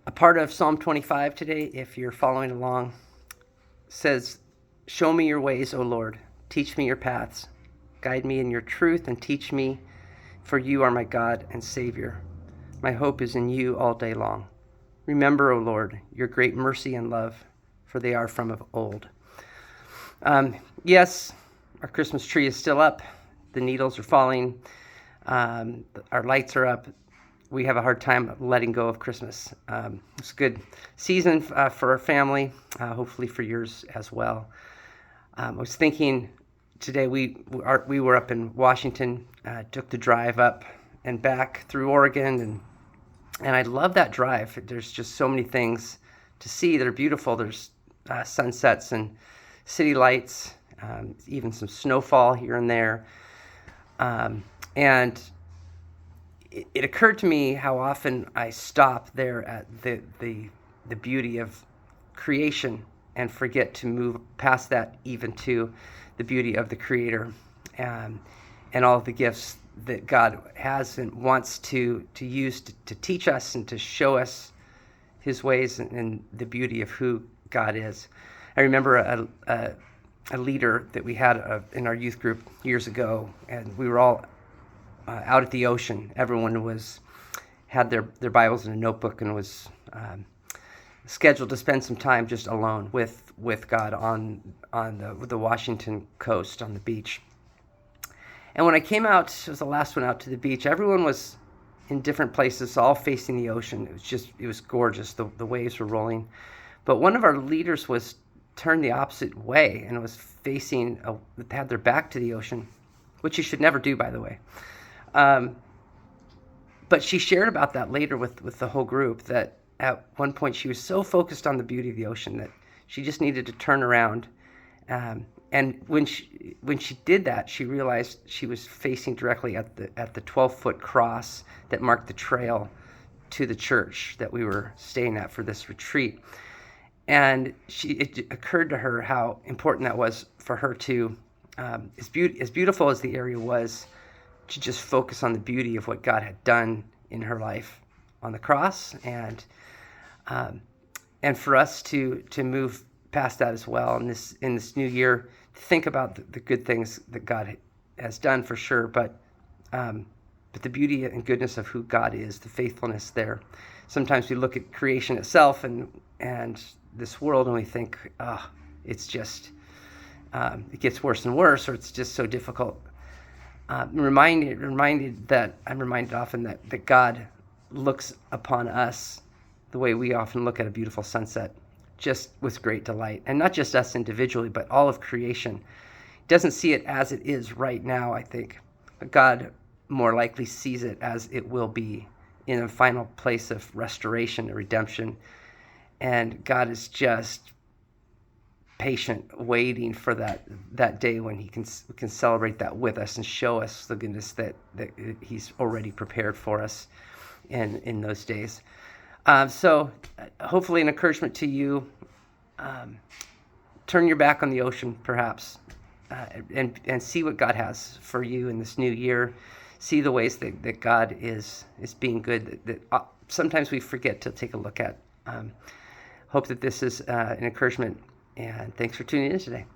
A part of Psalm 25 today, if you're following along, says, "Show me your ways, O Lord. Teach me your paths. Guide me in your truth and teach me, for you are my God and Savior. My hope is in you all day long. Remember, O Lord, your great mercy and love, for they are from of old." Yes, our Christmas tree is still up. The needles are falling. Our lights are up. We have a hard time letting go of Christmas. It's a good season for our family, hopefully for yours as well. I was thinking today we were up in Washington, took the drive up and back through Oregon, and I love that drive. There's just so many things to see that are beautiful. There's sunsets and city lights, even some snowfall here and there, and it occurred to me how often I stop there at the beauty of creation and forget to move past that even to the beauty of the Creator, and all of the gifts that God has and wants to use to teach us and to show us His ways and the beauty of who God is. I remember a leader that we had in our youth group years ago, and we were all out at the ocean. Everyone had their Bibles in a notebook and was scheduled to spend some time just alone with God on the Washington coast on the beach. And when I came out, it was the last one out to the beach. Everyone was in different places, all facing the ocean. It was gorgeous. The waves were rolling, but one of our leaders was turned the opposite way and was had their back to the ocean, which you should never do, by the way. But she shared about that later with the whole group, that at one point she was so focused on the beauty of the ocean that she just needed to turn around. And when she did that, she realized she was facing directly at the 12-foot cross that marked the trail to the church that we were staying at for this retreat. And it occurred to her how important that was for her to, as beautiful as the area was, to just focus on the beauty of what God had done in her life on the cross, and for us to move past that as well in this new year, think about the good things that God has done for sure, but the beauty and goodness of who God is, the faithfulness there. Sometimes we look at creation itself and this world and we think, it's just it gets worse and worse, or it's just so difficult. I'm reminded often that God looks upon us the way we often look at a beautiful sunset, just with great delight. And not just us individually, but all of creation. He doesn't see it as it is right now, I think. But God more likely sees it as it will be in a final place of restoration and redemption. And God is just patient, waiting for that day when He can celebrate that with us and show us the goodness that He's already prepared for us in those days. So hopefully an encouragement to you. Turn your back on the ocean, perhaps, and see what God has for you in this new year. See the ways that God is being good, that sometimes we forget to take a look at. Hope that this is an encouragement. And thanks for tuning in today.